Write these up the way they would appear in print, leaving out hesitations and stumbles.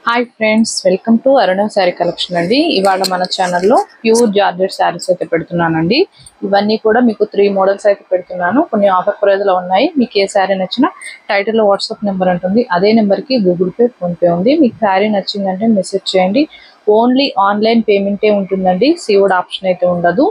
Hi friends, welcome to Aruna Saree Collection అండి. ఇవాళ మన ఛానల్లో ప్యూర్ జార్జెట్ సారీస్ అయితే పెడుతున్నానండి. ఇవన్నీ కూడా మీకు 3 మోడల్స్ అయితే పెడుతున్నాను. కొన్ని ఆఫర్ ప్రైస్ లో ఉన్నాయి. మీకు ఏ సారీ నచ్చినా టైటిల్ లో వాట్సాప్ నెంబర్ ఉంటుంది. అదే నెంబర్ కి గూగుల్ పే, ఫోన్ పే ఉంది. మీకు సారీ నచ్చిందంటే మెసేజ్ చేయండి. ఓన్లీ ఆన్లైన్ పేమెంటే ఉంటుందండి. సీఓడి ఆప్షన్ అయితే ఉండదు.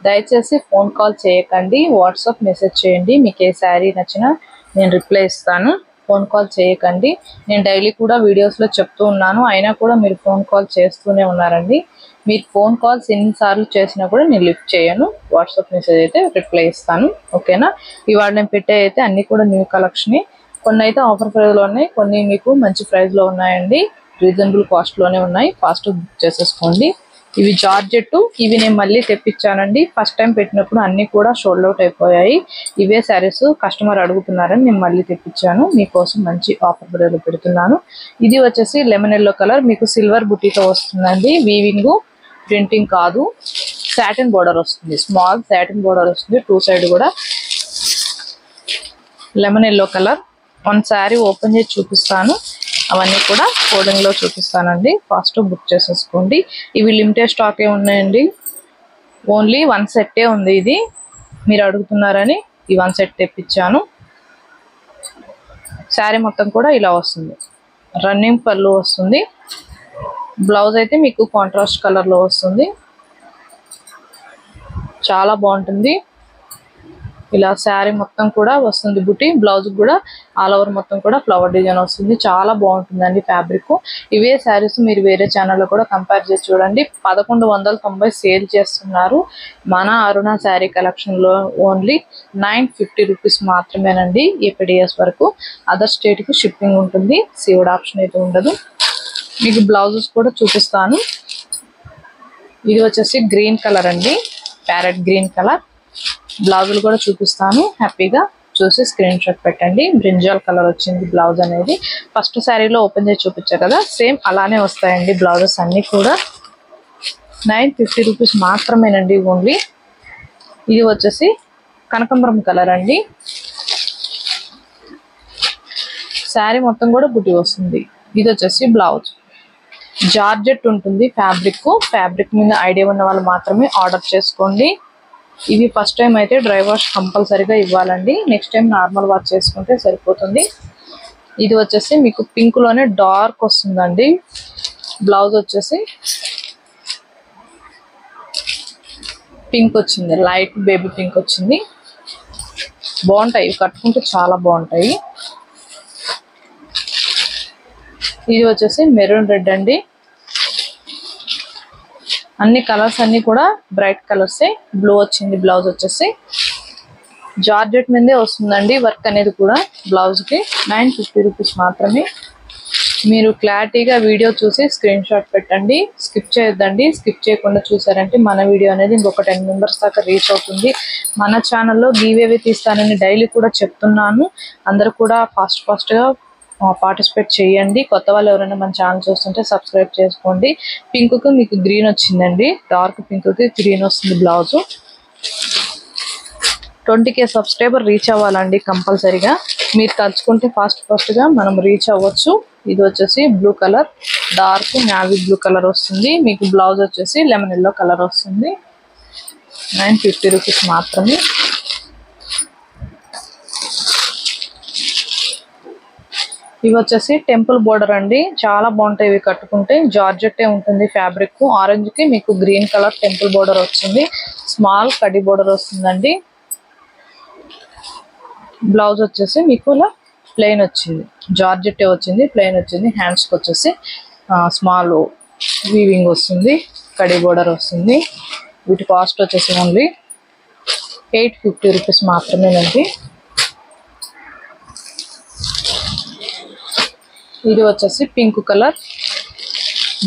దయచేసి ఫోన్ కాల్ చేయకండి. వాట్సాప్ మెసేజ్ చేయండి. మీకు ఏ సారీ నచ్చినా నేను రిప్లై ఇస్తాను. ఫోన్ కాల్ చేయకండి. నేను డైలీ కూడా వీడియోస్ లో చెప్తూ ఉన్నాను, అయినా కూడా మీరు ఫోన్ కాల్ చేస్తూనే ఉన్నారండి. మీరు ఫోన్ కాల్స్ ఎన్నిసార్లు చేసినా కూడా నేను లిఫ్ట్ చేయను. వాట్సాప్ మెసేజ్ అయితే రిప్లై ఇస్తాను. ఓకేనా? ఇవాళ నేను పెట్టే అయితే అన్ని కూడా న్యూ కలెక్షన్. కొన్ని అయితే ఆఫర్ ప్రైస్ లో ఉన్నాయి, కొన్ని మీకు మంచి ప్రైస్ లో ఉన్నాయండి. రీజనబుల్ కాస్ట్ లోనే ఉన్నాయి. ఫాస్ట్ బుక్ చేసేసుకోండి. ఇవి జార్జెట్, ఇవి నేను మళ్ళీ తెప్పించానండి. ఫస్ట్ టైం పెట్టినప్పుడు అన్ని కూడా షోల్డ్ అవుట్ అయిపోయాయి. ఇవే శారీస్ కస్టమర్ అడుగుతున్నారని నేను మళ్ళీ తెప్పించాను. మీకోసం మంచి ఆఫర్ ప్రైస్ పెడుతున్నాను. ఇది వచ్చేసి లెమన్ ఎల్లో కలర్, మీకు సిల్వర్ బుట్టీతో వస్తుందండి. వీవింగ్, ప్రింటింగ్ కాదు. సాటిన్ బోర్డర్ వస్తుంది, స్మాల్ సాటిన్ బోర్డర్ వస్తుంది. టూ సైడ్ కూడా lemon yellow colour. One sari open చేసి చూపిస్తాను. అవన్నీ కూడా కోడింగ్ లో చూపిస్తానండి. ఫాస్ట్ బుక్ చేసేసుకోండి. ఇవి లిమిటెడ్ స్టాకే ఉన్నాయండి. ఓన్లీ 1 సెట్టే ఉంది. ఇది మీరు అడుగుతున్నారని ఈ 1 సెట్ తెప్పించాను. శారీ మొత్తం కూడా ఇలా వస్తుంది. రన్నింగ్ పళ్ళు వస్తుంది. బ్లౌజ్ అయితే మీకు కాంట్రాస్ట్ కలర్ లో వస్తుంది. చాలా బాగుంటుంది. ఇలా శారీ మొత్తం కూడా వస్తుంది బుట్టి. బ్లౌజ్ కూడా ఆల్ ఓవర్ మొత్తం కూడా ఫ్లవర్ డిజైన్ వస్తుంది. చాలా బాగుంటుందండి ఫ్యాబ్రిక్. ఇవే శారీస్ మీరు వేరే ఛానల్లో కూడా కంపేర్ చేసి చూడండి. 1190 సేల్ చేస్తున్నారు. మన అరుణ శారీ కలెక్షన్ లో ఓన్లీ 950 రూపీస్ మాత్రమేనండి. ఏపీడిఎస్ వరకు. అదర్ స్టేట్ కి షిప్పింగ్ ఉంటుంది. సీఓడి ఆప్షన్ అయితే ఉండదు. మీకు బ్లౌజెస్ కూడా చూపిస్తాను. ఇది వచ్చేసి గ్రీన్ కలర్ అండి, ప్యారెట్ గ్రీన్ కలర్. బ్లౌజులు కూడా చూపిస్తాను. హ్యాపీగా చూసి స్క్రీన్ షాట్ పెట్టండి. బ్రింజాల్ కలర్ వచ్చింది బ్లౌజ్ అనేది. ఫస్ట్ శారీలో ఓపెన్ చేసి చూపించా కదా, సేమ్ అలానే వస్తాయండి బ్లౌజెస్ అన్ని కూడా. 950 రూపీస్ మాత్రమేనండి ఓన్లీ. ఇది వచ్చేసి కనకాంబరం కలర్ అండి. శారీ మొత్తం కూడా బుట్టి వస్తుంది. ఇది వచ్చేసి బ్లౌజ్. జార్జెట్ ఉంటుంది ఫ్యాబ్రిక్. ఫ్యాబ్రిక్ మీద ఐడియా ఉన్న వాళ్ళు మాత్రమే ఆర్డర్ చేసుకోండి. ఇవి ఫస్ట్ టైం అయితే డ్రై వాష్ కంపల్సరీగా ఇవ్వాలండి. నెక్స్ట్ టైం నార్మల్ వాష్ చేసుకుంటే సరిపోతుంది. ఇది వచ్చేసి మీకు పింక్ లోనే డార్క్ వస్తుందండి. బ్లౌజ్ వచ్చేసి పింక్ వచ్చింది, లైట్ బేబీ పింక్ వచ్చింది. బాగుంటాయి, కట్టుకుంటే చాలా బాగుంటాయి. ఇది వచ్చేసి మెరూన్ రెడ్ అండి. అన్ని కలర్స్ అన్ని కూడా బ్రైట్ కలర్సే. బ్లూ వచ్చింది బ్లౌజ్ వచ్చేసి. జార్జెట్ మీదే వస్తుందండి వర్క్ అనేది కూడా. బ్లౌజ్ కి 950 రూపీస్ మాత్రమే. మీరు క్లారిటీగా వీడియో చూసి స్క్రీన్ షాట్ పెట్టండి. స్కిప్ చేయొద్దండి. స్కిప్ చేయకుండా చూసారంటే మన వీడియో అనేది ఇంకొక 10 మెంబర్స్ దాకా రీచ్ అవుతుంది. మన ఛానల్లో గివేవే తీస్తానని డైలీ కూడా చెప్తున్నాను. అందరూ కూడా ఫాస్ట్ గా పార్టిసిపేట్ చేయండి. కొత్త వాళ్ళు ఎవరైనా మన ఛానల్ చూస్తుంటే సబ్స్క్రైబ్ చేసుకోండి. పింక్ కు మీకు గ్రీన్ వచ్చిందండి. డార్క్ పింక్ కి గ్రీన్ వస్తుంది బ్లౌజ్. 20K సబ్స్క్రైబర్ రీచ్ అవ్వాలండి కంపల్సరీగా. మీరు తలుచుకుంటే ఫాస్ట్ గా మనం రీచ్ అవ్వచ్చు. ఇది వచ్చేసి blue colour, dark navy blue colour వస్తుంది. మీకు బ్లౌజ్ వచ్చేసి లెమన్ ఎల్లో కలర్ వస్తుంది. 950 రూపీస్ మాత్రమే. ఇవి వచ్చేసి టెంపుల్ బోర్డర్ అండి. చాలా బాగుంటాయి ఇవి కట్టుకుంటే. జార్జెట్టే ఉంటుంది ఫ్యాబ్రిక్. ఆరెంజ్ కి మీకు గ్రీన్ కలర్ టెంపుల్ బోర్డర్ వచ్చింది. స్మాల్ కడి బోర్డర్ వస్తుందండి. బ్లౌజ్ వచ్చేసి మీకు ఇలా ప్లెయిన్ వచ్చింది. జార్జెట్టే వచ్చింది, ప్లెయిన్ వచ్చింది. హ్యాండ్స్ కి వచ్చేసి స్మాల్ వీవింగ్ వస్తుంది, కడి బోర్డర్ వస్తుంది. వీటి కాస్ట్ వచ్చేసి ఓన్లీ 850 రూపీస్ మాత్రమేనండి. ఇది వచ్చేసి పింక్ కలర్.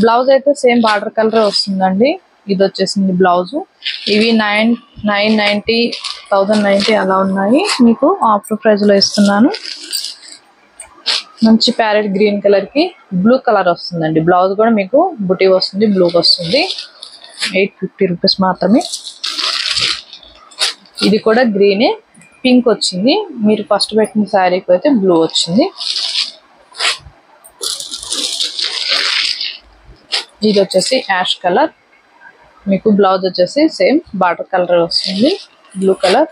బ్లౌజ్ అయితే సేమ్ బార్డర్ కలర్ వస్తుందండి. ఇది వచ్చేసింది బ్లౌజ్. ఇవి 990, 1090 అలా ఉన్నాయి. మీకు ఆఫర్ ప్రైస్ లో ఇస్తున్నాను. మంచి ప్యారెట్ గ్రీన్ కలర్ కి బ్లూ కలర్ వస్తుందండి. బ్లౌజ్ కూడా మీకు బుటీ వస్తుంది, బ్లూ వస్తుంది. 850 రూపీస్ మాత్రమే. ఇది కూడా గ్రీనే, పింక్ వచ్చింది. మీరు ఫస్ట్ పెట్టిన శారీకి అయితే బ్లూ వచ్చింది. ఇది వచ్చేసి యాష్ కలర్, మీకు బ్లౌజ్ వచ్చేసి సేమ్ బార్డర్ కలర్ వస్తుంది, బ్లూ కలర్.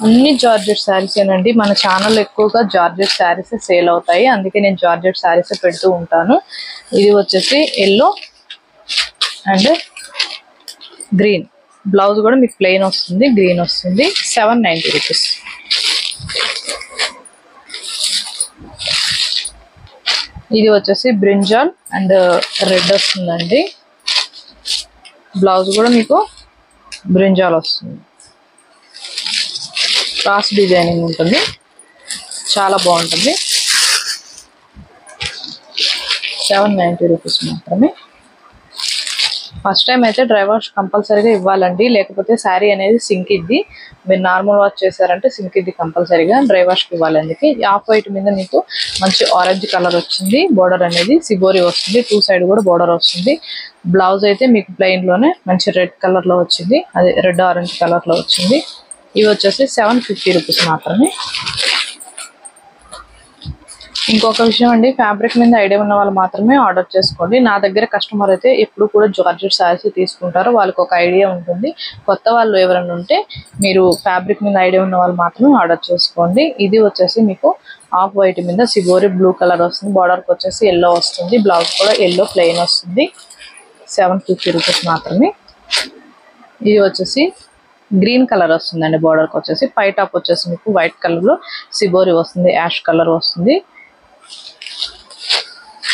అన్ని జార్జెట్ శారీస్ ఏనండి. మన ఛానల్ ఎక్కువగా జార్జెట్ శారీస్ సేల్ అవుతాయి, అందుకే నేను జార్జెట్ శారీస్ పెడుతూ ఉంటాను. ఇది వచ్చేసి ఎల్లో అండ్ గ్రీన్, బ్లౌజ్ కూడా మీకు ప్లెయిన్ వస్తుంది, గ్రీన్ వస్తుంది. 790 రూపీస్. ఇది వచ్చేసి బ్రింజాల్ అండ్ రెడ్ వస్తుందండి, బ్లౌజ్ కూడా మీకు బ్రింజాల్ వస్తుంది, క్రాస్ డిజైనింగ్ ఉంటుంది, చాలా బాగుంటుంది. 790 రూపీస్ మాత్రమే. ఫస్ట్ టైం అయితే డ్రై వాష్ కంపల్సరీగా ఇవ్వాలండి, లేకపోతే శారీ అనేది సింక్ ఇద్ది. మీరు నార్మల్ వాష్ చేశారంటే సింక్ ఇద్ది, కంపల్సరీగా డ్రై వాష్కి ఇవ్వాలి. అందుకే ఆఫ్ వైట్ మీద మీకు మంచి ఆరెంజ్ కలర్ వచ్చింది, బోర్డర్ అనేది సిబోరి వస్తుంది, 2 సైడ్ కూడా బోర్డర్ వస్తుంది. బ్లౌజ్ అయితే మీకు ప్లెయిన్ లోనే మంచి రెడ్ కలర్ లో వచ్చింది, అది రెడ్ ఆరెంజ్ కలర్ లో వచ్చింది. ఇవి వచ్చేసి 750 రూపీస్ మాత్రమే. ఇంకొక విషయం అండి, ఫ్యాబ్రిక్ మీద ఐడియా ఉన్న వాళ్ళు మాత్రమే ఆర్డర్ చేసుకోండి. నా దగ్గర కస్టమర్ అయితే ఎప్పుడు కూడా జార్జెట్ శారీస్ తీసుకుంటారు, వాళ్ళకి ఒక ఐడియా ఉంటుంది. కొత్త వాళ్ళు ఎవరైనా ఉంటే మీరు ఫ్యాబ్రిక్ మీద ఐడియా ఉన్న వాళ్ళు మాత్రమే ఆర్డర్ చేసుకోండి. ఇది వచ్చేసి మీకు ఆఫ్ వైట్ మీద సిబోరి బ్లూ కలర్ వస్తుంది, బార్డర్కి వచ్చేసి ఎల్లో వస్తుంది, బ్లౌజ్ కూడా ఎల్లో ప్లెయిన్ వస్తుంది. 750 రూపీస్ మాత్రమే. ఇది వచ్చేసి గ్రీన్ కలర్ వస్తుందండి, బార్డర్కి వచ్చేసి పై టాప్ వచ్చేసి మీకు వైట్ కలర్ లో సిబోరి వస్తుంది, యాష్ కలర్ వస్తుంది,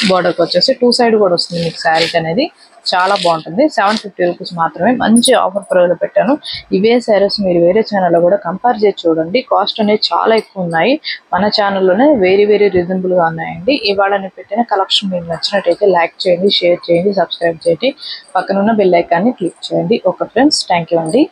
బోర్డర్కి వచ్చేసి 2 సైడ్ కూడా వస్తుంది మీకు శారీకి అనేది, చాలా బాగుంటుంది. 750 రూపీస్ మాత్రమే. మంచి ఆఫర్ ప్రైస్లో పెట్టాను. ఇవే శారీస్ మీరు వేరే ఛానల్లో కూడా కంపేర్ చేసి చూడండి, కాస్ట్ అనేది చాలా ఎక్కువ ఉన్నాయి. మన ఛానల్లోనే వెరీ రీజనబుల్గా ఉన్నాయండి. ఇవాళ నేను పెట్టిన కలెక్షన్ మీకు నచ్చినట్టయితే లైక్ చేయండి, షేర్ చేయండి, సబ్స్క్రైబ్ చేయండి, పక్కనున్న బెల్ ఐకాన్ని క్లిక్ చేయండి. ఓకే ఫ్రెండ్స్, థ్యాంక్ యూ అండి.